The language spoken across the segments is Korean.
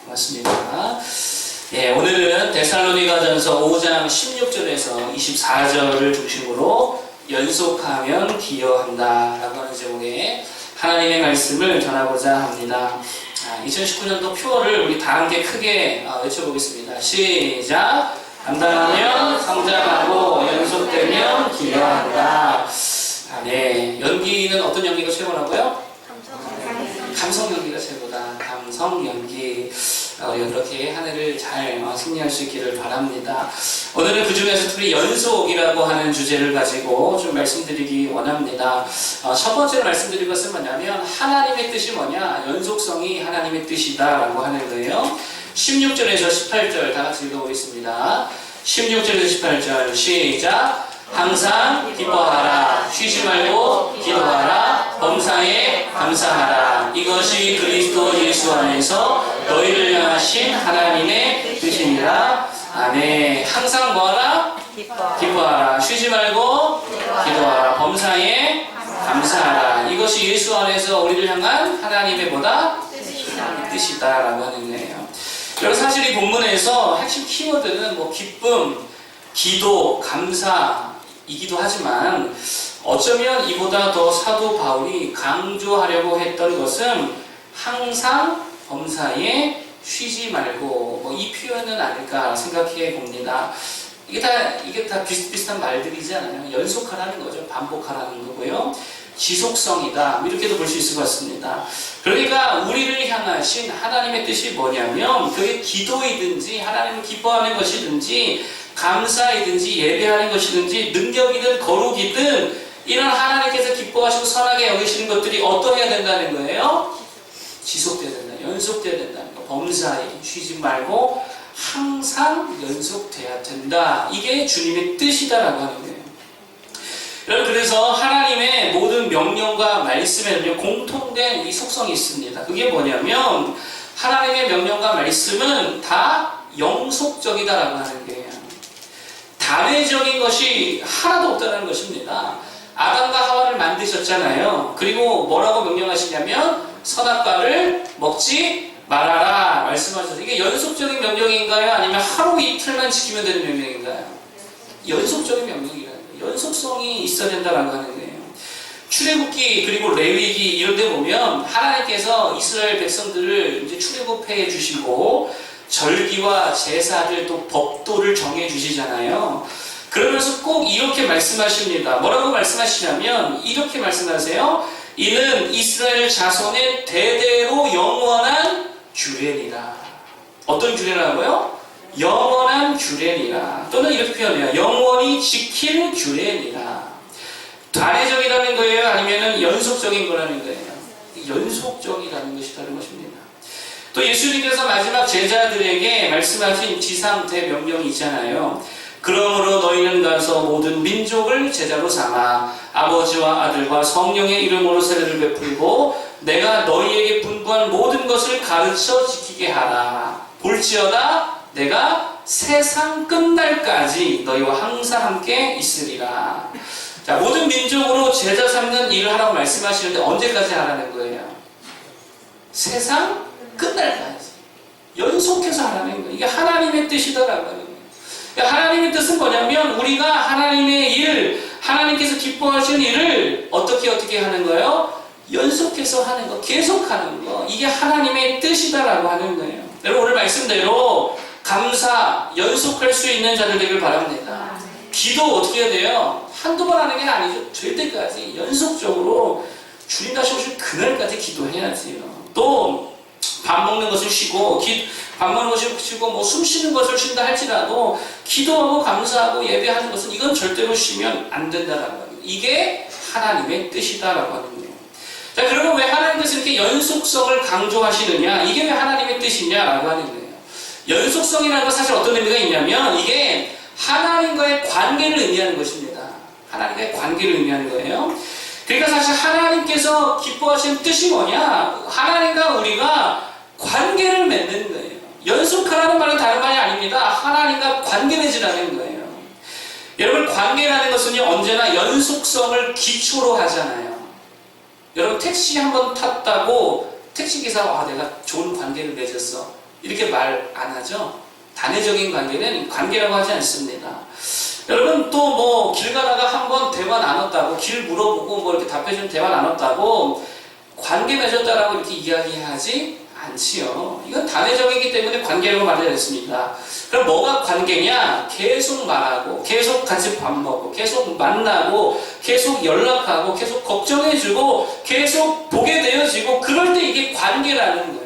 맞습니다. 예, 오늘은 데살로니가전서 5장 16절에서 24절을 중심으로 연속하면 기여한다 라고 하는 제목의 하나님의 말씀을 전하고자 합니다. 2019년도 표어를 우리 다 함께 크게 외쳐보겠습니다. 시작! 감당하면 성장하고 연속되면 기여한다. 네, 연기는 어떤 연기가 최고라고요? 감성 연기가 최고다. 감성 연기. 이렇게 한 해를 잘 승리할 수 있기를 바랍니다. 오늘은 그 중에서 특히 연속이라고 하는 주제를 가지고 좀 말씀드리기 원합니다. 첫 번째로 말씀드릴 것은 뭐냐면 하나님의 뜻이 뭐냐? 연속성이 하나님의 뜻이다 라고 하는 거예요. 16절에서 18절 다 같이 읽어보겠습니다. 16절에서 18절 시작! 항상 기뻐하라. 쉬지 말고 기도하라. 범사에 감사하라. 이것이 그리스도 예수 안에서 너희를 향하신 하나님의 뜻이니라. 아멘. 항상 뭐하라? 기뻐하라. 쉬지 말고 기도하라. 범사에 감사하라. 이것이 예수 안에서 우리를 향한 하나님의 뭐다? 뜻이다 라고 하는 거예요. 여러분 사실 이 본문에서 핵심 키워드는 뭐 기쁨, 기도, 감사이기도 하지만 어쩌면 이보다 더 사도 바울이 강조하려고 했던 것은 항상 범사에 쉬지 말고 뭐 이 표현은 아닐까 생각해 봅니다. 이게 다 비슷비슷한 말들이잖아요. 연속하라는 거죠. 반복하라는 거고요. 지속성이다. 이렇게도 볼 수 있을 것 같습니다. 그러니까 우리를 향하신 하나님의 뜻이 뭐냐면 그게 기도이든지 하나님을 기뻐하는 것이든지 감사이든지 예배하는 것이든지 능력이든 거룩이든 이런 하나님께서 기뻐하시고 선하게 여기시는 것들이 어떠해야 된다는 거예요? 지속돼야 된다. 연속돼야 된다는 거. 범사에 쉬지 말고 항상 연속돼야 된다. 이게 주님의 뜻이다라고 하는 거예요. 여러분 그래서 하나님의 모든 명령과 말씀에는 공통된 이 속성이 있습니다. 그게 뭐냐면 하나님의 명령과 말씀은 다 영속적이다라고 하는 거예요. 단회적인 것이 하나도 없다는 것입니다. 아담과 하와를 만드셨잖아요. 그리고 뭐라고 명령하시냐면 선악과를 먹지 말아라 말씀하셨어요. 이게 연속적인 명령인가요? 아니면 하루 이틀만 지키면 되는 명령인가요? 연속적인 명령이라는 거예요. 연속성이 있어야 된다라고 하는 거예요. 출애굽기 그리고 레위기 이런 데 보면 하나님께서 이스라엘 백성들을 이제 출애굽해 주시고 절기와 제사들 또 법도를 정해 주시잖아요. 그러면서 꼭 이렇게 말씀하십니다. 뭐라고 말씀하시냐면 이렇게 말씀하세요. 이는 이스라엘 자손의 대대로 영원한 규례니라. 어떤 규례라고요? 영원한 규례니라. 또는 이렇게 표현해요. 영원히 지킬 규례니라. 단회적이라는 거예요? 아니면 연속적인 거라는 거예요? 연속적이라는 것이 다른 것입니다. 또 예수님께서 마지막 제자들에게 말씀하신 지상 대명령이 있잖아요. 그러므로 너희는 가서 모든 민족을 제자로 삼아 아버지와 아들과 성령의 이름으로 세례를 베풀고 내가 너희에게 분부한 모든 것을 가르쳐 지키게 하라. 볼지어다 내가 세상 끝날까지 너희와 항상 함께 있으리라. 자, 모든 민족으로 제자 삼는 일을 하라고 말씀하시는데 언제까지 하라는 거예요? 세상 끝날까지 연속해서 하라는 거예요. 이게 하나님의 뜻이다라고 하는 거예요. 그러니까 하나님의 뜻은 뭐냐면 우리가 하나님의 일, 하나님께서 기뻐하시는 일을 어떻게 하는 거예요? 연속해서 하는 거, 계속 하는 거. 이게 하나님의 뜻이다라고 하는 거예요. 여러분 오늘 말씀대로 감사, 연속할 수 있는 자들 되길 바랍니다. 기도 어떻게 해야 돼요? 한두 번 하는 게 아니죠. 될 때까지 연속적으로 주님 다시 오실 그날까지 기도해야지요. 또 밥 먹는 것을 쉬고 밥 먹는 것을 쉬고 뭐 숨 쉬는 것을 쉰다 할지라도 기도하고 감사하고 예배하는 것은 이건 절대로 쉬면 안 된다라는 거예요. 이게 하나님의 뜻이다라고 하는 거예요. 자, 그러면 왜 하나님께서 이렇게 연속성을 강조하시느냐? 이게 왜 하나님의 뜻이냐라고 하는 거예요. 연속성이라는 건 사실 어떤 의미가 있냐면 이게 하나님과의 관계를 의미하는 것입니다. 하나님과의 관계를 의미하는 거예요. 그러니까 사실 하나님께서 기뻐하시는 뜻이 뭐냐? 하나님과 우리가 관계를 맺는 거예요. 연속하라는 말은 다른 말이 아닙니다. 하나님과 관계 맺으라는 거예요. 여러분 관계라는 것은요 언제나 연속성을 기초로 하잖아요. 여러분 택시 한번 탔다고 택시기사와 내가 좋은 관계를 맺었어 이렇게 말 안 하죠. 단회적인 관계는 관계라고 하지 않습니다. 여러분 또 뭐 길 가다가 한번 대화 나눴다고 길 물어보고 뭐 이렇게 답해주는 대화 나눴다고 관계 맺었다라고 이렇게 이야기하지 않지요. 이건 단회적이기 때문에 관계라고 말하지 않습니다. 그럼 뭐가 관계냐? 계속 말하고 계속 같이 밥 먹고 계속 만나고 계속 연락하고 계속 걱정해주고 계속 보게 되어지고 그럴 때 이게 관계라는 거예요.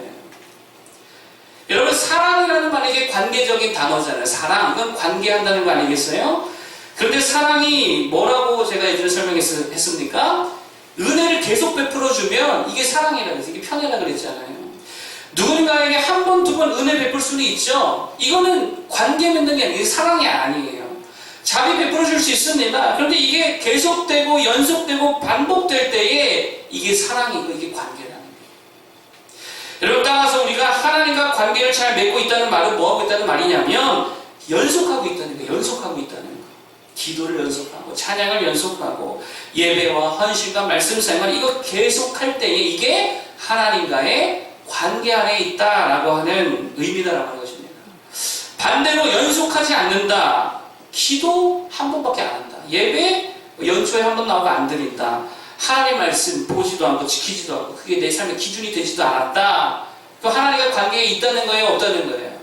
여러분 사랑이라는 말이 이게 관계적인 단어잖아요. 사랑, 이건 관계한다는 거 아니겠어요? 그런데 사랑이 뭐라고 제가 예전에 설명했습니까? 은혜를 계속 베풀어주면 이게 사랑이라고 해서 이게 편애라 그랬잖아요. 누군가에게 한 번, 두 번 은혜 베풀 수는 있죠. 이거는 관계 맺는 게 아니에요. 사랑이 아니에요. 자비 베풀어줄 수 있습니다. 그런데 이게 계속되고 연속되고 반복될 때에 이게 사랑이고 이게 관계라는 거예요. 여러분 따라서 우리가 하나님과 관계를 잘 맺고 있다는 말은 뭐하고 있다는 말이냐면 연속하고 있다는 거예요. 연속하고 있다는 거예요. 기도를 연속하고 찬양을 연속하고 예배와 헌신과 말씀 생활 이거 계속할 때에 이게 하나님과의 관계 안에 있다라고 하는 의미다라고 하는 것입니다. 반대로 연속하지 않는다. 기도 한 번밖에 안 한다. 예배 연초에 한 번 나오고 안 드린다. 하나님의 말씀 보지도 않고 지키지도 않고 그게 내 삶의 기준이 되지도 않았다. 그 하나님과 관계에 있다는 거예요? 없다는 거예요?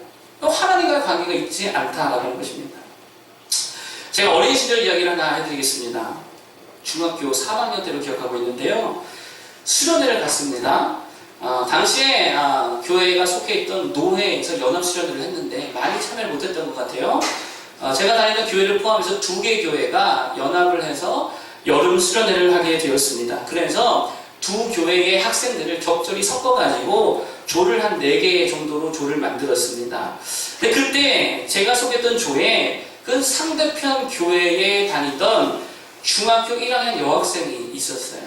하나님과 관계가 있지 않다라고 하는 것입니다. 제가 어린 시절 이야기를 하나 해드리겠습니다. 중학교 3학년 때로 기억하고 있는데요. 수련회를 갔습니다. 당시에 교회가 속해 있던 노회에서 연합수련회를 했는데 많이 참여를 못했던 것 같아요. 제가 다니는 교회를 포함해서 2개 교회가 연합을 해서 여름 수련회를 하게 되었습니다. 그래서 두 교회의 학생들을 적절히 섞어가지고 조를 한 4개 정도로 조를 만들었습니다. 근데 그때 제가 속했던 조에 그 상대편 교회에 다니던 중학교 1학년 여학생이 있었어요.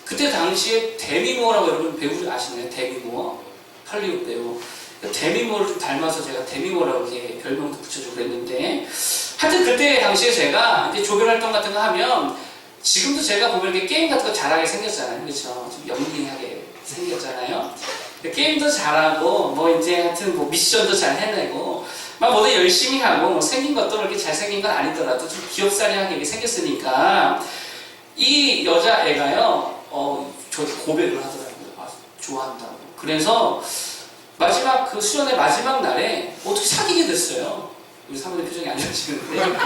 그때 당시에 데미 무어라고 여러분 배우 아시나요? 데미 무어? 할리우드 배우. 데미 무어를 좀 닮아서 제가 데미 무어라고 이렇게 별명도 붙여주고 그랬는데 하여튼 그때 당시에 제가 이제 조별 활동 같은 거 하면 지금도 제가 보면 이렇게 게임 같은 거 잘하게 생겼잖아요. 그렇죠? 좀 영리하게 생겼잖아요. 게임도 잘하고 뭐 이제 하여튼 뭐 미션도 잘 해내고 막 뭐든 열심히 하고 뭐 생긴 것도 그렇게 잘생긴 건 아니더라도 좀 귀엽사리하게 생겼으니까 이 여자애가요 저한테 고백을 하더라고요. 좋아한다고. 그래서 마지막 그 수련회 마지막 날에 어떻게 사귀게 됐어요. 우리 사모님 표정이 안 좋으시는데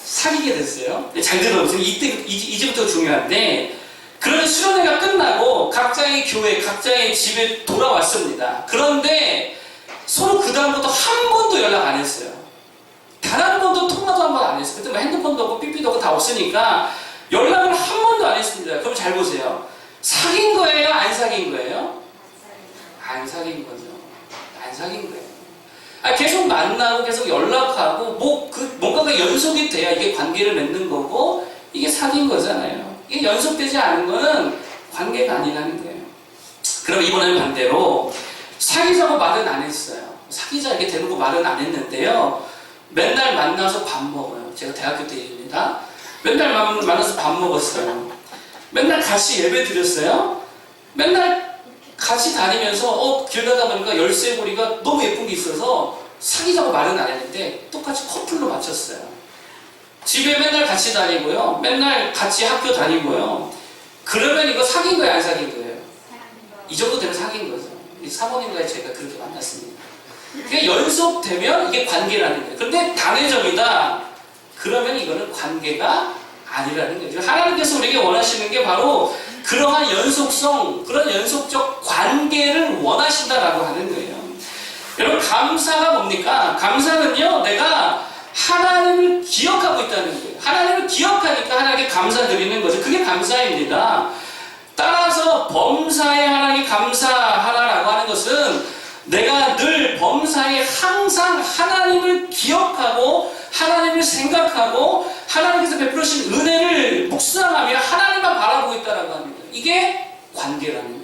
사귀게 됐어요. 잘 들어보세요. 이제부터 중요한데 그런 수련회가 끝나고 각자의 교회, 각자의 집에 돌아왔습니다. 그런데 서로 그 다음부터 한 번도 연락 안 했어요. 단 한 번도 통화도 한 번 안 했어요. 그때 뭐 핸드폰도 없고 삐삐도 없고 다 없으니까 연락을 한 번도 안 했습니다. 그럼 잘 보세요. 사귄 거예요? 안 사귄 거예요? 안 사귄 거죠. 안 사귄 거예요. 계속 만나고 계속 연락하고 뭔가가 연속이 돼야 이게 관계를 맺는 거고 이게 사귄 거잖아요. 이게 연속되지 않은 거는 관계가 아니라는 거예요. 그럼 이번에는 반대로 사귀자고 말은 안 했어요. 사귀자 이렇게 되는 거 말은 안 했는데요. 맨날 만나서 밥 먹어요. 제가 대학교 때 일입니다. 맨날 만나서 밥 먹었어요. 맨날 같이 예배 드렸어요. 맨날 같이 다니면서 길 가다 보니까 열쇠고리가 너무 예쁜 게 있어서 사귀자고 말은 안 했는데 똑같이 커플로 맞췄어요. 집에 맨날 같이 다니고요. 맨날 같이 학교 다니고요. 그러면 이거 사귄 거예요? 안 사귄 거예요? 이 정도 되면 사귄 거죠. 사모님과 제가 그렇게 만났습니다. 그게 연속되면 이게 관계라는 거예요. 그런데 단회적이다. 그러면 이거는 관계가 아니라는 거죠. 하나님께서 우리에게 원하시는 게 바로 그러한 연속성, 그런 연속적 관계를 원하신다라고 하는 거예요. 여러분 감사가 뭡니까? 감사는요, 내가 하나님을 기억하고 있다는 거예요. 하나님을 기억하니까 하나님께 감사드리는 거죠. 그게 감사입니다. 따라서 범사에 하나님께 감사하라라고 하는 것은 내가 늘 범사에 항상 하나님을 기억하고 하나님을 생각하고 하나님께서 베풀으신 은혜를 묵상하며 하나님만 바라보고 있다라고 합니다. 이게 관계라는 거예요.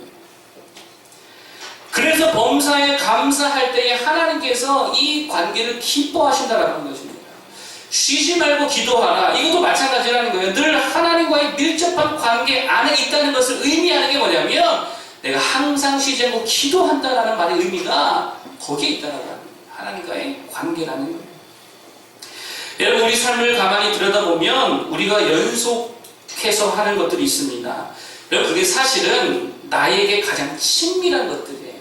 그래서 범사에 감사할 때에 하나님께서 이 관계를 기뻐하신다라는 것입니다. 쉬지 말고 기도하라. 이것도 마찬가지라는 거예요. 늘 하나님과의 밀접한 관계 안에 있다는 것을 의미하는 게 뭐냐면 내가 항상 쉬지 않고 기도한다라는 말의 의미가 거기에 있다는 거예요. 하나님과의 관계라는 거예요. 여러분 우리 삶을 가만히 들여다보면 우리가 연속해서 하는 것들이 있습니다. 여러분 그게 사실은 나에게 가장 친밀한 것들이에요.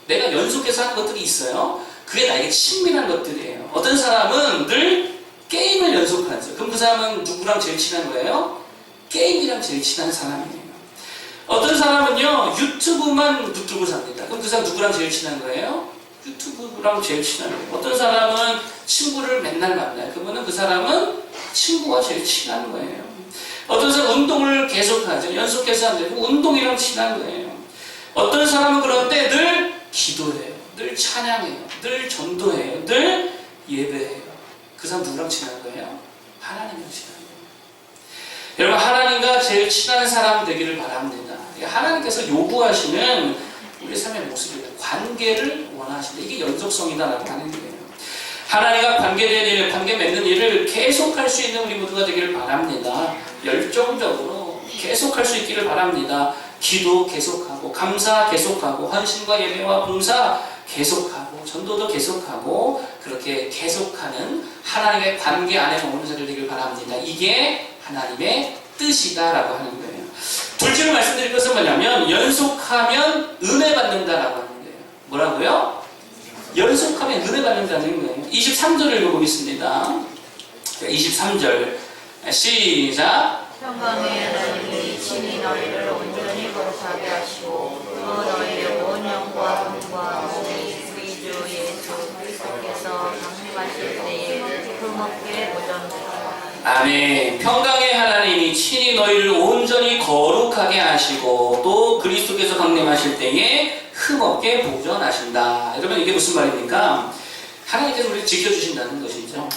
내가 연속해서 하는 것들이 있어요. 그게 나에게 친밀한 것들이에요. 어떤 사람은 늘 게임을 연속하죠. 그럼 그 사람은 누구랑 제일 친한 거예요? 게임이랑 제일 친한 사람이에요. 어떤 사람은요 유튜브만 붙들고 삽니다. 그럼 그 사람 누구랑 제일 친한 거예요? 유튜브랑 제일 친한 거예요. 어떤 사람은 친구를 맨날 만나요. 그러면 그 사람은 친구가 제일 친한 거예요. 어떤 사람은 운동을 계속하죠. 연속해서 하는데 운동이랑 친한 거예요. 어떤 사람은 그런데 늘 기도해요. 늘 찬양해요. 늘 전도해요. 늘 예배해요. 그 사람 누구랑 친한 거예요? 하나님이랑 친한 거예요. 여러분 하나님과 제일 친한 사람 되기를 바랍니다. 하나님께서 요구하시는 우리 삶의 모습이에요. 관계를 원하시는데 이게 연속성이다라고 하는 거예요. 하나님과 관계된 일, 관계 맺는 일을 계속할 수 있는 우리 모두가 되기를 바랍니다. 열정적으로 계속할 수 있기를 바랍니다. 기도 계속하고 감사 계속하고 헌신과 예배와 봉사 계속하고 전도도 계속하고 그렇게 계속하는 하나님의 관계 안에 머무는 자들 되기를 바랍니다. 이게 하나님의 뜻이다라고 하는 거예요. 둘째로 말씀드릴 것은 뭐냐면 연속하면 은혜 받는다라고 하는 거예요. 뭐라고요? 연속하면 은혜 받는다는 거예요. 23절을 읽어보겠습니다. 23절 시작. 평강의 하나님이 친히 너희를 온전히 거룩하게 하시고 또 너희의 온 영과 힘과 우리 주 예수 그리스도께서 강림하실 때에 흠없게 보존하라. 아멘. 평강의 하나님이 친히 너희를 온전히 거룩하게 하시고 또 그리스도께서 강림하실 때에 흠없게 보존하신다. 여러분 이게 무슨 말입니까? 하나님께서 우리를 지켜주신다는 것이죠.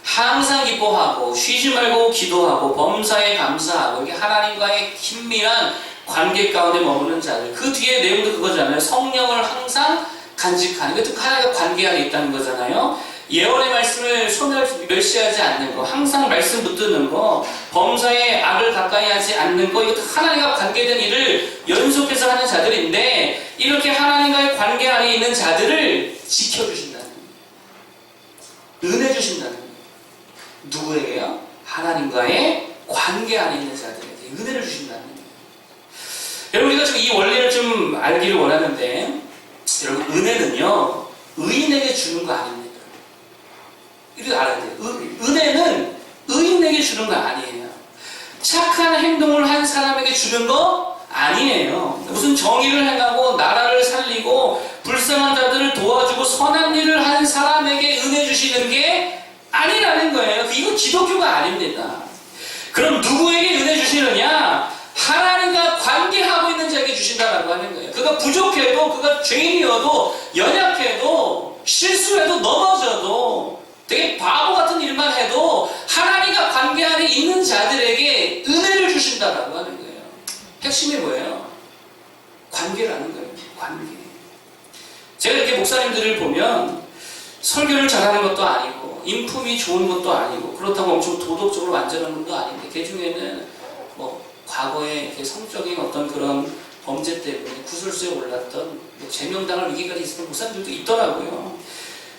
항상 기뻐하고 쉬지 말고 기도하고 범사에 감사하고 이게 하나님과의 긴밀한 관계 가운데 머무는 자들. 그 뒤에 내용도 그거잖아요. 성령을 항상 간직하는 것도 하나님과 관계 안에 있다는 거잖아요. 예언의 말씀을 소멸시하지 않는 거, 항상 말씀 붙드는 거, 범사에 악을 가까이 하지 않는 거, 이것도 하나님과 관계된 일을 연속해서 하는 자들인데 이렇게 하나님과의 관계 안에 있는 자들을 지켜주신다는 거예요. 은혜 주신다는 거예요. 누구에게요? 하나님과의 관계 안에 있는 자들에게 은혜를 주신다는 거예요. 여러분 우리가 지금 이 원리를 좀 알기를 원하는데 여러분 은혜는요 의인에게 주는 거 아닙니다. 이렇게 알아야 돼요. 은혜는 의인에게 주는 거 아니에요. 착한 행동을 한 사람에게 주는 거 아니에요. 무슨 정의를 행하고 나라를 살리고 불쌍한 자들을 도와주고 선한 일을 한 사람에게 은혜 주시는 게 아니라는 거예요. 이거 기독교가 아닙니다. 그럼 누구에게 은혜 주시느냐? 하나님과 관계하고 있는 자에게 주신다라고 하는 거예요. 그가 부족해도, 그가 죄인이어도, 연약해도, 실수해도, 넘어져도, 되게 바보 같은 일만 해도 하나님과 관계 안에 있는 자들에게 은혜를 주신다라고 하는 거예요. 핵심이 뭐예요? 관계라는 거예요. 관계. 제가 이렇게 목사님들을 보면 설교를 잘하는 것도 아니고 인품이 좋은 것도 아니고 그렇다고 엄청 도덕적으로 완전한 것도 아닌데 그 중에는 뭐 과거에 이렇게 성적인 어떤 그런 범죄 때문에 구설수에 올랐던 제명당할 위기까지 있었던 목사님들도 있더라고요.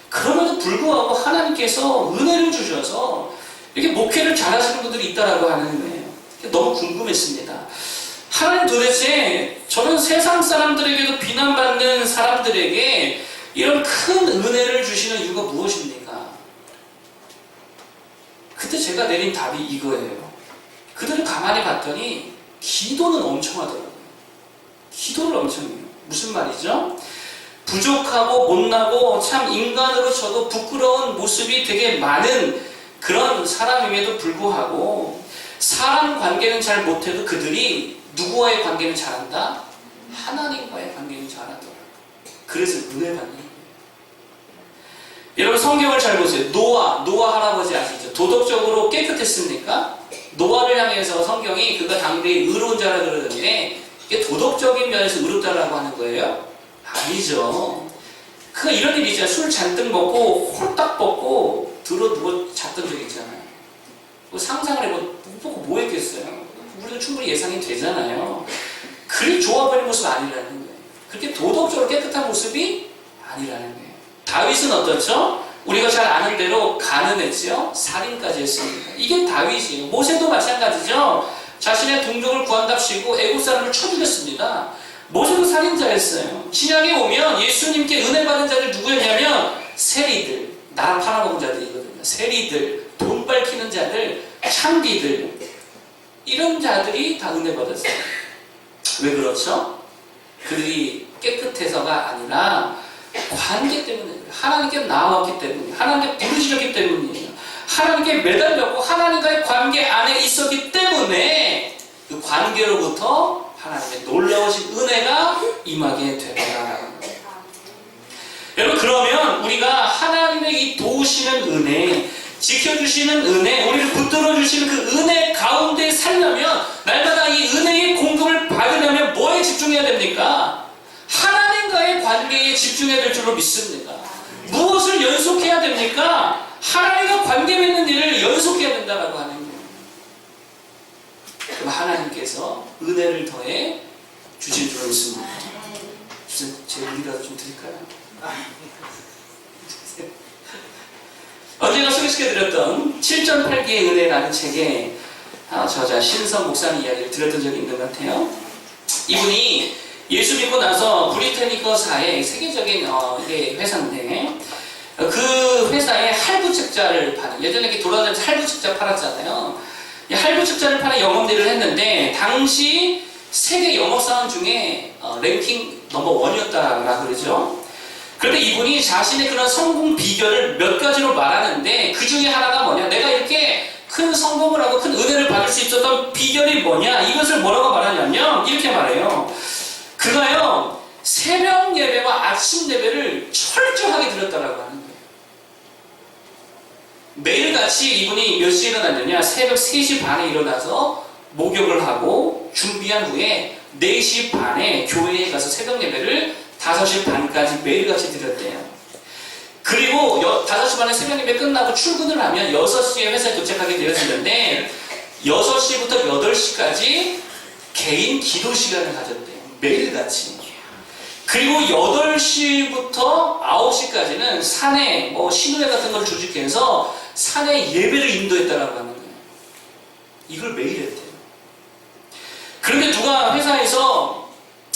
그럼에도 불구하고 하나님께서 은혜를 주셔서 이렇게 목회를 잘하시는 분들이 있다라고 하는 거예요. 너무 궁금했습니다. 하나님 도대체 저는 세상 사람들에게도 비난받는 사람들에게 이런 큰 은혜를 주시는 이유가 무엇입니까? 그때 제가 내린 답이 이거예요. 그들을 가만히 봤더니 기도는 엄청 하더라고요. 기도를 엄청 해요. 무슨 말이죠? 부족하고 못나고 참 인간으로 저도 부끄러운 모습이 되게 많은 그런 사람임에도 불구하고 사람 관계는 잘 못해도 그들이 누구와의 관계는 잘한다? 하나님과의 관계는 잘하더라고요. 그래서 은혜 받는 거예요. 여러분 성경을 잘 보세요. 노아 할아버지 아시죠? 도덕적으로 깨끗했습니까? 노아를 향해서 성경이 그가 당대에 의로운 자라 그러는데 이게 도덕적인 면에서 의롭다라고 하는 거예요? 아니죠. 그가 이런 일이 있잖아요. 술 잔뜩 먹고 홀딱 벗고 들어 누워 잤던 적이 있잖아요. 상상을 해보고 뭐 했겠어요? 우리도 충분히 예상이 되잖아요. 그리 좋아 보이는 모습이 아니라는 거예요. 그렇게 도덕적으로 깨끗한 모습이 아니라는 거예요. 다윗은 어떻죠? 우리가 잘 아는 대로 가늠했지요. 살인까지 했습니다. 이게 다윗이에요. 모세도 마찬가지죠. 자신의 동족을 구한답시고 애국 사람을 쳐 죽였습니다. 모세도 살인자였어요. 신약에 오면 예수님께 은혜 받은 자들 누구였냐면 세리들, 나라 팔아먹은 자들이거든요. 세리들, 돈 밝히는 자들, 창기들, 이런 자들이 다 은혜 받았어요. 왜 그렇죠? 그들이 깨끗해서가 아니라 관계 때문에, 하나님께 나왔기 때문에, 하나님께 부르짖었기 때문이에요. 하나님께 매달렸고 하나님과의 관계 안에 있었기 때문에 그 관계로부터 하나님의 놀라우신 은혜가 임하게 되더라라는 거예요. 여러분, 그러면 우리가 하나님의 이 도우시는 은혜, 지켜주시는 은혜, 우리를 붙들어주시는 그 은혜 가운데 살려면, 날마다 이 은혜의 공급을 받으려면 뭐에 집중해야 됩니까? 하나님과의 관계에 집중해야 될 줄로 믿습니다. 무엇을 연속해야 됩니까? 하나님과 관계 맺는 일을 연속해야 된다고 하는 거예요. 그럼 하나님께서 은혜를 더해 주실 줄로 믿습니다. 제 물이라도 좀 드릴까요? 언제가 소개시켜드렸던 7전 8기의 은혜라는 책에 저자 신성 목사님 이야기를 드렸던 적이 있는 것 같아요. 이분이 예수 믿고 나서 브리테니커사의 세계적인 회사인데, 그 회사에 할부책자를 파는, 예전에 이렇게 돌아다니면서 할부책자 팔았잖아요. 이 할부책자를 파는 영업일을 했는데, 당시 세계 영업사원 중에 랭킹 넘버 1이었다라고 그러죠. 그런데 이분이 자신의 그런 성공 비결을 몇 가지로 말하는데, 그 중에 하나가 뭐냐, 내가 이렇게 큰 성공을 하고 큰 은혜를 받을 수 있었던 비결이 뭐냐, 이것을 뭐라고 말하냐면 이렇게 말해요. 그가요, 새벽 예배와 아침 예배를 철저하게 드렸다라고 하는 거예요. 매일같이 이분이 몇 시에 일어났느냐, 새벽 3시 반에 일어나서 목욕을 하고 준비한 후에 4시 반에 교회에 가서 새벽 예배를 5시 반까지 매일같이 드렸대요. 그리고 5시 반에 새벽 예배 끝나고 출근을 하면 6시에 회사에 도착하게 되었는데, 6시부터 8시까지 개인 기도 시간을 가졌대요. 매일같이. 그리고 8시부터 9시까지는 산에 신우회 같은 걸 조직해서 산에 예배를 인도했다라고 하는 거예요. 이걸 매일 했대요. 그런데 누가 회사에서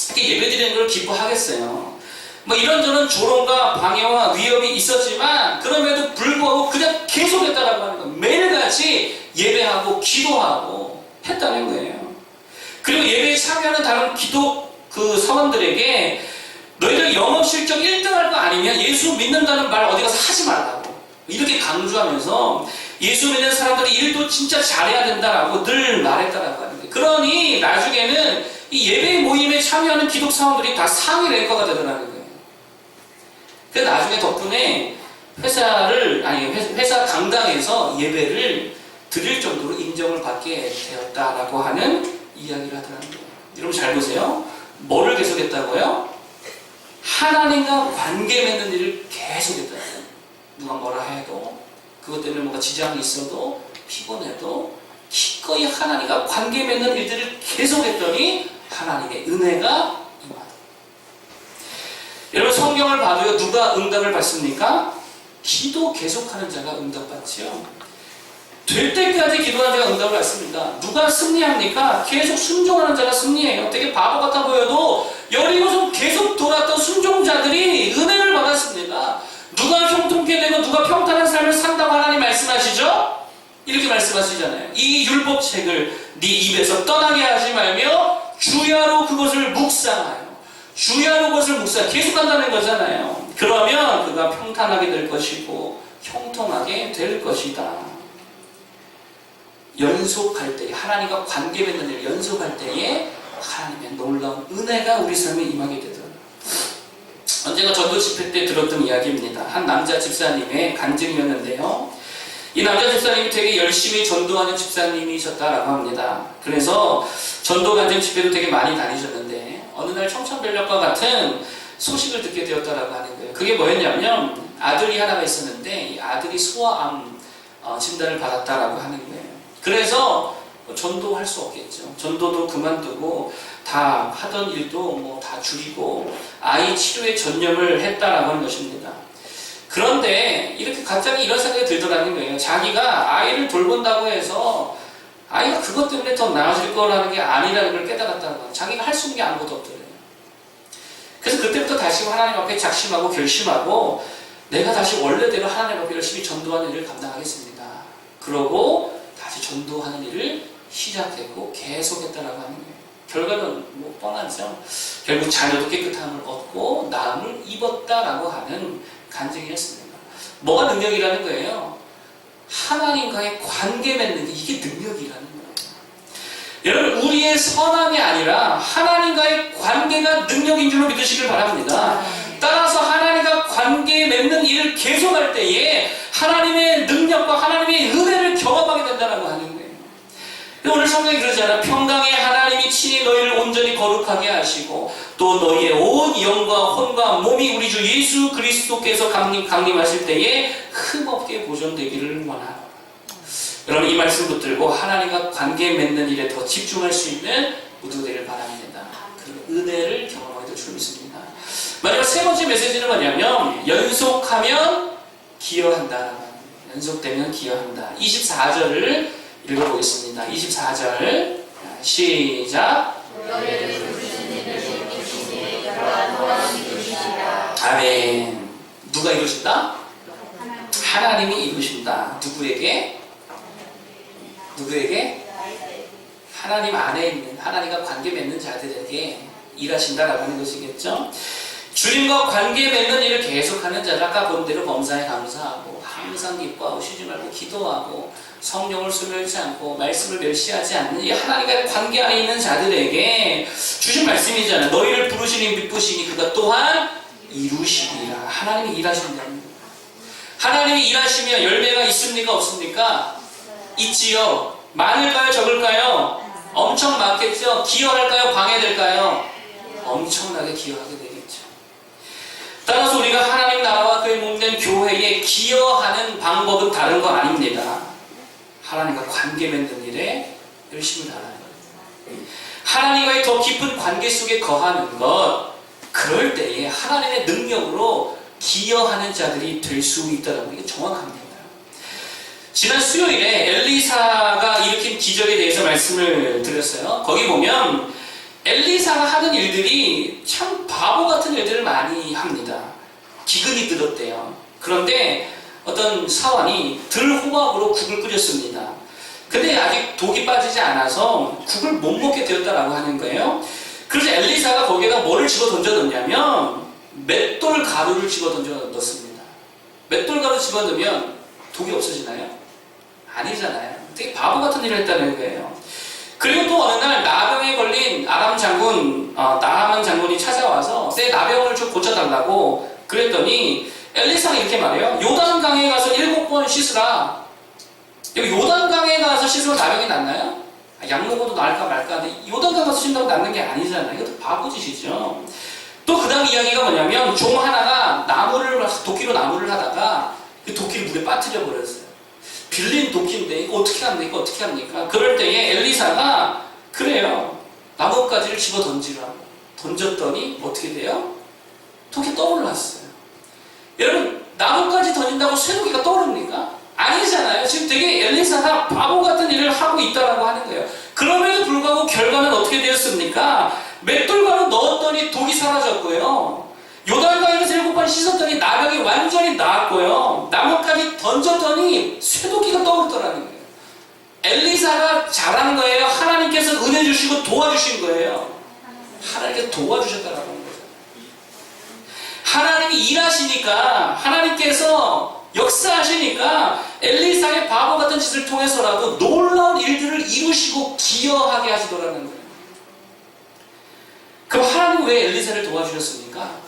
이렇게 예배 드리는 걸 기뻐하겠어요. 이런저런 조롱과 방해와 위협이 있었지만, 그럼에도 불구하고 그냥 계속 했다라고 하는 거예요. 매일같이 예배하고 기도하고 했다는 거예요. 그리고 예배에 참여하는 다른 기도 사원들에게 너희들 영업 실적 1등 할 거 아니면 예수 믿는다는 말 어디 가서 하지 말라고 이렇게 강조하면서, 예수 믿는 사람들이 일도 진짜 잘해야 된다라고 늘 말했다라고 하는 거예요. 그러니 나중에는 이 예배 모임에 참여하는 기독 사원들이 다 상위 랭커가 되더라는 거예요. 그래서 나중에 덕분에 회사 강당에서 예배를 드릴 정도로 인정을 받게 되었다라고 하는 이야기를 하더라는 거예요. 여러분 잘 보세요. 뭐를 계속했다고요? 하나님과 관계 맺는 일을 계속했다고요. 누가 뭐라 해도, 그것 때문에 뭔가 지장이 있어도, 피곤해도 기꺼이 하나님과 관계 맺는 일들을 계속했더니 하나님의 은혜가 임하다. 여러분, 성경을 봐도요, 누가 응답을 받습니까? 기도 계속하는 자가 응답받지요. 될 때까지 기도하는 자가 응답을 받습니다. 누가 승리합니까? 계속 순종하는 자가 승리해요. 되게 바보 같아 보여도 여리고서 계속 돌았던 순종자들이 은혜를 받았습니다. 누가 형통케 되고 누가 평탄한 삶을 산다고 하나님 말씀하시죠? 이렇게 말씀하시잖아요. 이 율법책을 네 입에서 떠나게 하지 말며 주야로 그것을 묵상하여, 주야로 그것을 계속 한다는 거잖아요. 그러면 그가 평탄하게 될 것이고 형통하게 될 것이다. 연속할 때, 하나님과 관계 맺는 일 연속할 때에 하나님의 놀라운 은혜가 우리 삶에 임하게 되더라고요. 언제가 전도 집회 때 들었던 이야기입니다. 한 남자 집사님의 간증이었는데요. 이 남자 집사님이 되게 열심히 전도하는 집사님이셨다라고 합니다. 그래서 전도 간증 집회도 되게 많이 다니셨는데, 어느 날 청천벽력과 같은 소식을 듣게 되었다라고 하는 거예요. 그게 뭐였냐면, 아들이 하나가 있었는데 이 아들이 소아암 진단을 받았다라고 하는 거예요. 그래서 전도할 수 없겠죠. 전도도 그만두고 다 하던 일도 뭐 다 줄이고 아이 치료에 전념을 했다라고 하는 것입니다. 그런데 이렇게 갑자기 이런 생각이 들더라는 거예요. 자기가 아이를 돌본다고 해서 아이가 그것 때문에 더 나아질 거라는 게 아니라는 걸 깨달았다는 거예요. 자기가 할 수 있는 게 아무것도 없더래요. 그래서 그때부터 다시 하나님 앞에 작심하고 결심하고 내가 다시 원래대로 하나님 앞에 열심히 전도하는 일을 감당하겠습니다. 그러고 다시 전도하는 일을 시작했고 계속했다라고 하는 거예요. 결과는 뭐 뻔하죠. 결국 자녀도 깨끗함을 얻고 나음을 입었다라고 하는 간증이었습니다. 뭐가 능력이라는 거예요? 하나님과의 관계 맺는 게 이게 능력이라는 거예요. 여러분, 우리의 선함이 아니라 하나님과의 관계가 능력인 줄로 믿으시길 바랍니다. 따라서 하나님과 관계 맺는 일을 계속할 때에 하나님의 능력과 하나님의 은혜를 경험하게 된다고 하는 거예요. 오늘 성경이 그러잖아요. 평강의 하나님이 친히 너희를 온전히 거룩하게 하시고 또 너희의 온 영과 혼과 몸이 우리 주 예수 그리스도께서 강림하실 때에 흠없게 보존되기를 원하노라. 여러분, 이 말씀 붙들고 하나님과 관계 맺는 일에 더 집중할 수 있는 모두가 되길 바랍니다. 그리고 은혜를 경험하게 될 줄 믿습니다. 마지막 세 번째 메시지는 뭐냐면 연속하면 기여한다. 연속되면 기여한다. 24절을 읽어보겠습니다. 24절 시작. 아멘. 누가 이루신다? 하나님이 이루신다. 누구에게? 누구에게? 하나님 안에 있는, 하나님과 관계 맺는 자들에게 일하신다라고 하는 것이겠죠. 주님과 관계 맺는 일을 계속하는 자들, 아까 본 대로 범사에 감사하고 항상 기뻐하고 쉬지 말고 기도하고 성령을 소멸치 않고 말씀을 멸시하지 않는 이 하나님과의 관계 안에 있는 자들에게 주신 말씀이잖아요. 너희를 부르시니 믿으시니 그가 또한 이루시리라. 하나님이 일하신다는 거예요. 하나님이 일하시면 열매가 있습니까? 없습니까? 있지요. 많을까요? 적을까요? 엄청 많겠죠. 기여할까요? 방해될까요? 엄청나게 기여하게 되겠죠. 따라서 우리가 하나님 나라와 그의 몸된 교회에 기여하는 방법은 다른 거 아닙니다. 하나님과 관계 맺는 일에 열심히 다하는 것. 하나님과의 더 깊은 관계 속에 거하는 것. 그럴 때에 하나님의 능력으로 기여하는 자들이 될 수 있다는 게 정확합니다. 지난 수요일에 엘리사가 일으킨 기적에 대해서 말씀을 드렸어요. 거기 보면 엘리사가 하는 일들이 참 바보 같은 일들을 많이 합니다. 기근이 들었대요. 그런데 어떤 사환이 들호박으로 국을 끓였습니다. 근데 아직 독이 빠지지 않아서 국을 못 먹게 되었다라고 하는 거예요. 그래서 엘리사가 거기에다 뭐를 집어 던져 넣냐면 맷돌 가루를 집어 던져 넣습니다. 맷돌 가루 집어 넣으면 독이 없어지나요? 아니잖아요. 되게 바보 같은 일을 했다는 거예요. 그리고 또 어느 날 나병에 걸린 아람 장군, 나하만 장군이 찾아와서 내 나병을 좀 고쳐달라고 그랬더니 엘리사가 이렇게 말해요. 요단강에 가서 7번 씻으라. 여기 요단강에 가서 씻으면 나병이 낫나요? 약 먹어도 나을까 말까 하는데 요단강 가서 씻는다고 낫는 게 아니잖아요. 이것도 바보짓이죠. 또 그 다음 이야기가 뭐냐면 종 하나가 도끼로 나무를 하다가 그 도끼를 물에 빠뜨려 버렸어요. 빌린 도끼인데 이거 어떻게 합니까? 어떻게 합니까? 그럴 때에 엘리사가 그래요. 나뭇가지를 집어 던지라고 던졌더니 어떻게 돼요? 독이 떠올랐어요. 여러분, 나뭇가지 던진다고 쇠독이가 떠오릅니까? 아니잖아요. 지금 되게 엘리사가 바보 같은 일을 하고 있다라고 하는 거예요. 그럼에도 불구하고 결과는 어떻게 되었습니까? 맷돌가루 넣었더니 독이 사라졌고요. 요단강에서 7번 씻었더니 나병이 완전히 나았고요. 나뭇가지 던졌더니 쇠독기가 떠오르더라는 거예요. 엘리사가 잘한 거예요? 하나님께서 은혜 주시고 도와주신 거예요? 하나님께서 도와주셨다라고 하는 거죠. 하나님이 일하시니까, 하나님께서 역사하시니까 엘리사의 바보 같은 짓을 통해서라도 놀라운 일들을 이루시고 기여하게 하시더라는 거예요. 그럼 하나님은 왜 엘리사를 도와주셨습니까?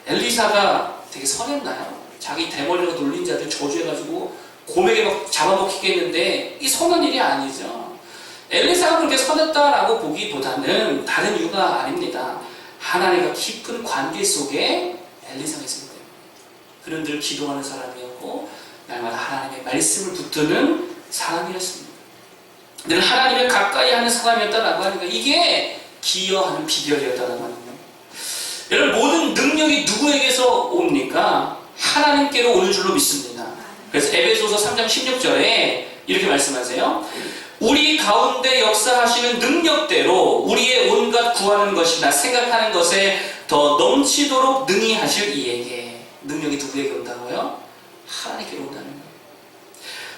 엘리사가 되게 선했나요? 자기 대머리로 놀린 자들 저주해가지고 곰에게 막 잡아먹히게 했는데 이 선한 일이 아니죠. 엘리사가 그렇게 선했다라고 보기보다는 다른 이유가 아닙니다. 하나님과 깊은 관계 속에 엘리사가 있었기 때문에 그는 늘 기도하는 사람이었고 날마다 하나님의 말씀을 붙드는 사람이었습니다. 늘 하나님을 가까이 하는 사람이었다라고 하니까 이게 기여하는 비결이었다라고 하는 거예요. 여러분, 모든 능력이 누구에게서 옵니까? 하나님께로 오는 줄로 믿습니다. 그래서 에베소서 3장 16절에 이렇게 말씀하세요. 우리 가운데 역사하시는 능력대로 우리의 온갖 구하는 것이나 생각하는 것에 더 넘치도록 능히 하실 이에게. 능력이 누구에게 온다고요? 하나님께로 온다는 거예요.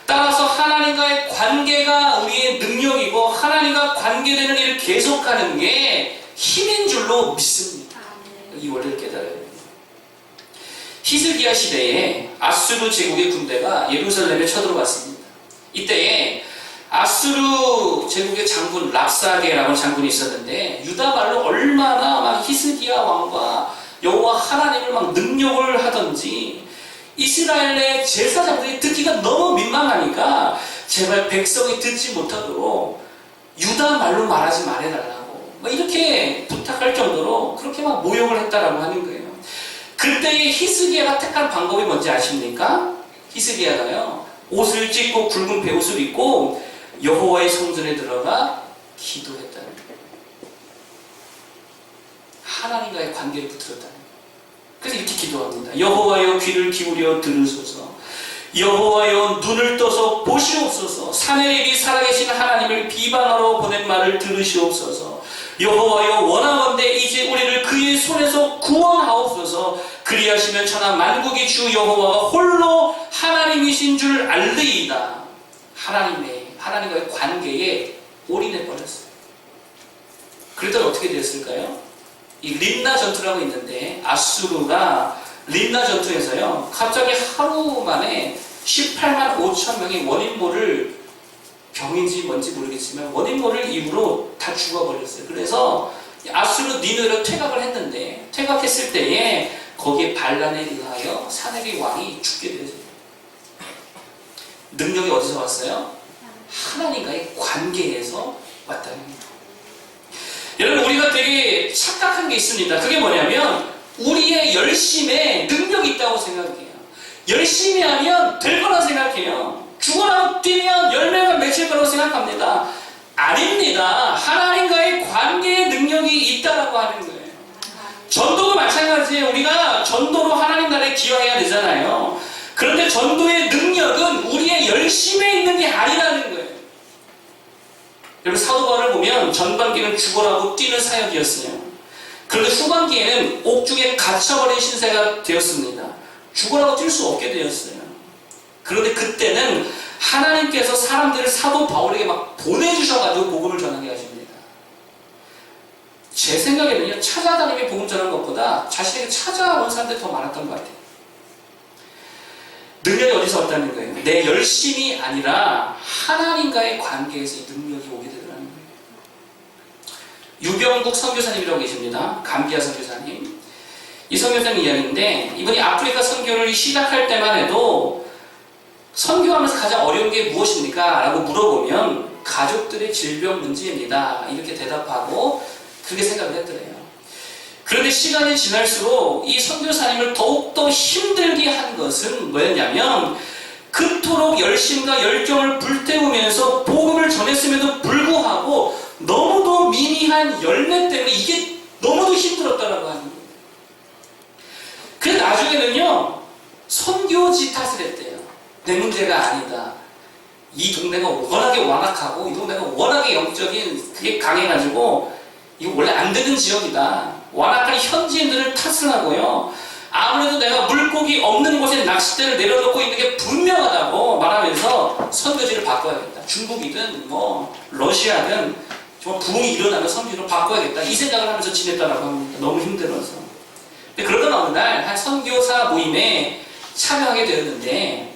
따라서 하나님과의 관계가 우리의 능력이고 하나님과 관계되는 일을 계속하는 게 힘인 줄로 믿습니다. 이 원리를 깨달아야 됩니다. 히스기야 시대에 아수르 제국의 군대가 예루살렘에 쳐들어왔습니다. 이때에 아수르 제국의 장군 랍사게라는 장군이 있었는데 유다 말로 얼마나 막 히스기야 왕과 여호와 하나님을 막 능욕을 하던지 이스라엘의 제사장들이 듣기가 너무 민망하니까 제발 백성이 듣지 못하도록 유다 말로 말하지 말해달라고 막 이렇게 부탁할 정도로 그렇게 막 모욕을 했다라고 하는 거예요. 그때의 히스기야가 택한 방법이 뭔지 아십니까? 히스기야가요, 옷을 찢고 굵은 베옷을 입고 여호와의 성전에 들어가 기도했다는 거예요. 하나님과의 관계를 붙들었다는 거예요. 그래서 이렇게 기도합니다. 여호와여 귀를 기울여 들으소서. 여호와여 눈을 떠서 보시옵소서. 사내립이 살아계신 하나님을 비방하러 보낸 말을 들으시옵소서. 여호와여 원하건대 이제 우리를 그의 손에서 구원하옵소서. 그리하시면 천하 만국의 주 여호와가 홀로 하나님이신 줄 알리이다. 하나님과의 관계에 올인해 버렸어요. 그랬더니 어떻게 됐을까요? 이 림나 전투라고 있는데 아수르가 림나 전투에서요 갑자기 하루 만에 18만 5천 명의 원인 모를 병인지 뭔지 모르겠지만 원인 모를 이후로 다 죽어버렸어요. 그래서 아수르 니느웨로 퇴각을 했는데 퇴각했을 때에 거기에 반란에 의하여 사내립 왕이 죽게 되었어요. 능력이 어디서 왔어요? 하나님과의 관계에서 왔다는 겁니다. 여러분, 우리가 되게 착각한 게 있습니다. 그게 뭐냐면 우리의 열심에 능력이 있다고 생각해요. 열심히 하면 될 거라 생각해요. 죽어라 뛰면 열매가 맺힐 거라고 생각합니다. 아닙니다. 하나님과의 관계에 능력이 있다라고 하는 거예요. 전도도 마찬가지예요. 우리가 전도로 하나님 나라에 기여해야 되잖아요. 그런데 전도의 능력은 우리의 열심에 있는 게 아니라는 거예요. 여러분, 사도 바울을 보면 전반기는 죽어라고 뛰는 사역이었어요. 그런데 후반기에는 옥중에 갇혀버린 신세가 되었습니다. 죽어라고 뛸 수 없게 되었어요. 그런데 그때는 하나님께서 사람들을 사도 바울에게 막 보내주셔가지고 복음을 전하게 하십니다. 제 생각에는요, 찾아다니며 복음 전하는 것보다 자신에게 찾아온 사람들이 더 많았던 것 같아요. 능력이 어디서 왔다는 거예요? 내 열심이 아니라 하나님과의 관계에서 이 능력이 오게 되더라는 거예요. 유병국 선교사님이라고 계십니다. 감기아 선교사님. 이 선교사님 이야기인데 이분이 아프리카 선교를 시작할 때만 해도 선교하면서 가장 어려운 게 무엇입니까? 라고 물어보면 가족들의 질병 문제입니다. 이렇게 대답하고 그렇게 생각을 했더래요. 그런데 시간이 지날수록 이 선교사님을 더욱더 힘들게 한 것은 뭐였냐면 그토록 열심과 열정을 불태우면서 복음을 전했음에도 불구하고 너무도 미미한 열매 때문에 이게 너무도 힘들었다라고 하는 거예요. 그래서 나중에는요 선교지 탓을 했대요. 내 문제가 아니다. 이 동네가 워낙에 완악하고 이 동네가 워낙에 영적인 그게 강해가지고 이거 원래 안 되는 지역이다. 완악한 현지인들을 탓을 하고요. 아무래도 내가 물고기 없는 곳에 낚싯대를 내려놓고 있는 게 분명하다고 말하면서 선교지를 바꿔야겠다. 중국이든 뭐 러시아든 정말 부흥이 일어나면 선교지로 바꿔야겠다. 이 생각을 하면서 지냈다라고 합니다. 너무 힘들어서. 근데 그러던 어느 날 한 선교사 모임에 참여하게 되었는데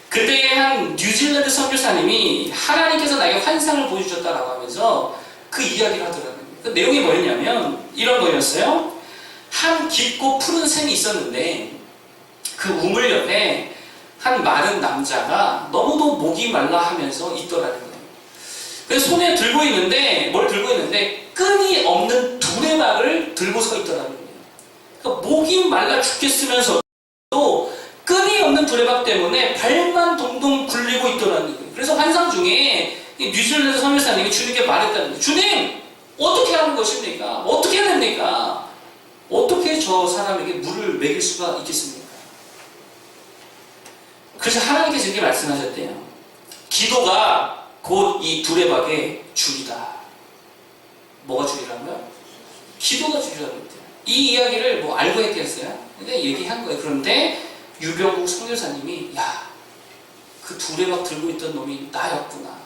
그때 한 뉴질랜드 선교사님이 하나님께서 나에게 환상을 보여주셨다라고 하면서 그 이야기를 하더라고요. 그 내용이 뭐였냐면 이런 거였어요. 한 깊고 푸른 샘이 있었는데 그 우물 옆에 한 마른 남자가 너무도 목이 말라 하면서 있더라는 거예요. 그래서 손에 들고 있는데 뭘 들고 있는데 끈이 없는 두레박을 들고 서 있더라는 거예요. 그러니까 목이 말라 죽겠으면서도 끈이 없는 두레박 때문에 발만 동동 굴리고 있더라는 거예요. 그래서 환상 중에 이 뉴질랜드 선교사님이 주님께 말했다는 거예요. 주님, 어떻게 하는 것입니까? 어떻게 해야 됩니까? 어떻게 저 사람에게 물을 먹일 수가 있겠습니까? 그래서 하나님께서 이렇게 말씀하셨대요. 기도가 곧 이 두레박의 줄이다. 뭐가 줄이라고요? 기도가 줄이라고 했대요. 이 이야기를 뭐 알고 했겠어요? 근데 얘기한 거예요. 그런데 유병국 선교사님이 야, 그 두레박 들고 있던 놈이 나였구나.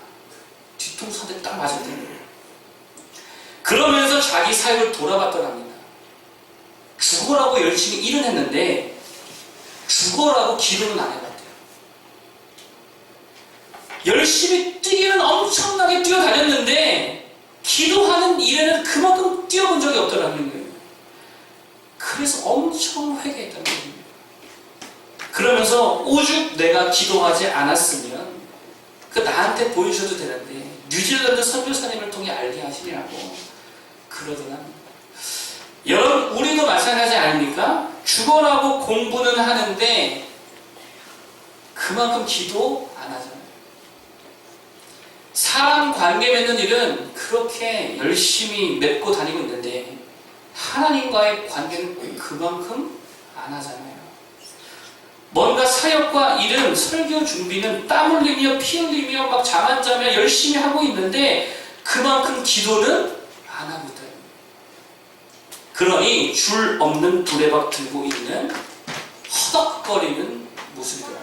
뒤통수 한 대 딱 맞았대요. 그러면서 자기 삶을 돌아봤더랍니다. 죽어라고 열심히 일은 했는데 죽어라고 기도는 안 해봤대요. 열심히 뛰기는 엄청나게 뛰어다녔는데 기도하는 일에는 그만큼 뛰어본 적이 없더라는 거예요. 그래서 엄청 회개했다는 거예요. 그러면서 오죽 내가 기도하지 않았으면 그 나한테 보여줘도 되는데 뉴질랜드 선교사님을 통해 알게 하시려고 그러더랍니다. 여러분, 우리도 마찬가지 아닙니까? 죽어라고 공부는 하는데 그만큼 기도 안 하잖아요. 사람 관계 맺는 일은 그렇게 열심히 맺고 다니고 있는데 하나님과의 관계는 그만큼 안 하잖아요. 뭔가 사역과 일은 설교 준비는 땀 흘리며 피 흘리며 막 잠 안 자며 열심히 하고 있는데 그만큼 기도는 안 하고 있다. 그러니 줄 없는 두레박 들고 있는 허덕거리는 모습이더라고요.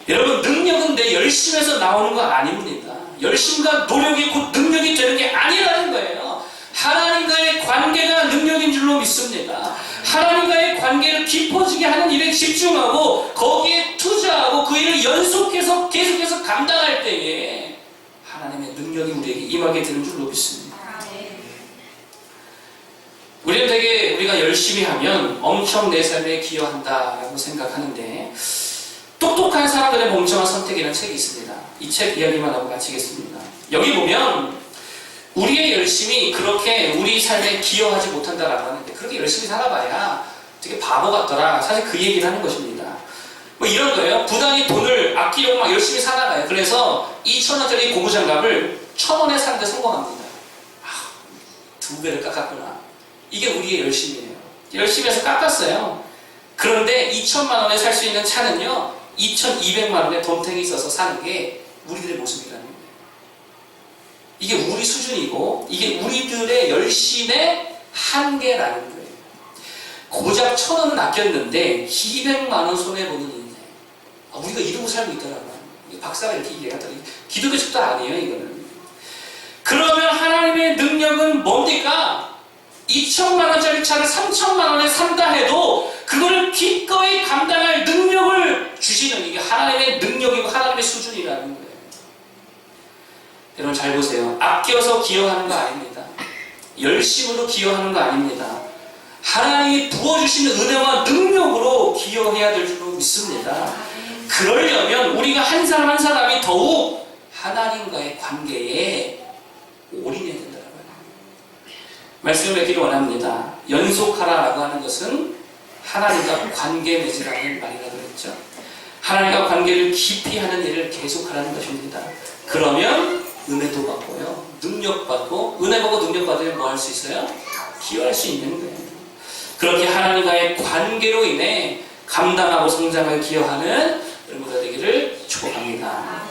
여러분, 능력은 내 열심에서 나오는 거 아닙니다. 열심과 노력이 곧 능력이 되는 게 아니라는 거예요. 하나님과의 관계가 능력인 줄로 믿습니다. 하나님과의 관계를 깊어지게 하는 일에 집중하고 거기에 투자하고 그 일을 연속해서 계속해서 감당할 때에 하나님의 능력이 우리에게 임하게 되는 줄로 믿습니다. 우리는 되게 우리가 열심히 하면 엄청 내 삶에 기여한다라고 생각하는데 똑똑한 사람들의 멍청한 선택이라는 책이 있습니다. 이 책 이야기만 하고 마치겠습니다. 여기 보면 우리의 열심이 그렇게 우리 삶에 기여하지 못한다라고 하는데 그렇게 열심히 살아봐야 되게 바보 같더라. 사실 그 얘기를 하는 것입니다. 뭐 이런 거예요. 부단히 돈을 아끼려고 막 열심히 살아가요. 그래서 2,000원짜리 고무장갑을 1,000원에 사는데 성공합니다. 2배를 깎았구나. 이게 우리의 열심이에요. 열심히 해서 깎았어요. 그런데 2,000만 원에 살 수 있는 차는요 2,200만 원에 덤탱이 있어서 사는 게 우리들의 모습이라는 거예요. 이게 우리 수준이고 이게 우리들의 열심의 한계라는 거예요. 고작 1,000원은 아꼈는데 200만 원 손해보는 인생. 우리가 이러고 살고 있더라고요. 박사가 이렇게 얘기하더라고요. 기독교 책도 아니에요, 이거는. 그러면 하나님의 능력은 뭡니까? 2,000만 원짜리 차를 3,000만 원에 산다 해도 그거를 기꺼이 감당할 능력을 주시는 이게 하나님의 능력이고 하나님의 수준이라는 거예요. 여러분 잘 보세요. 아껴서 기여하는 거 아닙니다. 열심으로 기여하는 거 아닙니다. 하나님이 부어주시는 은혜와 능력으로 기여해야 될 줄로 믿습니다. 그러려면 우리가 한 사람 한 사람이 더욱 하나님과의 관계에 올인해야 된다는 거예요. 말씀을 맺기를 원합니다. 연속하라라고 하는 것은 하나님과 관계 맺으라는 말이라고 했죠. 하나님과 관계를 깊이 하는 일을 계속하라는 것입니다. 그러면 은혜도 받고요, 능력 받고, 은혜 받고 능력 받으면 뭐 할 수 있어요? 기여할 수 있는 거예요. 그렇게 하나님과의 관계로 인해 감당하고 성장을 기여하는 여러분들 되기를 축복합니다.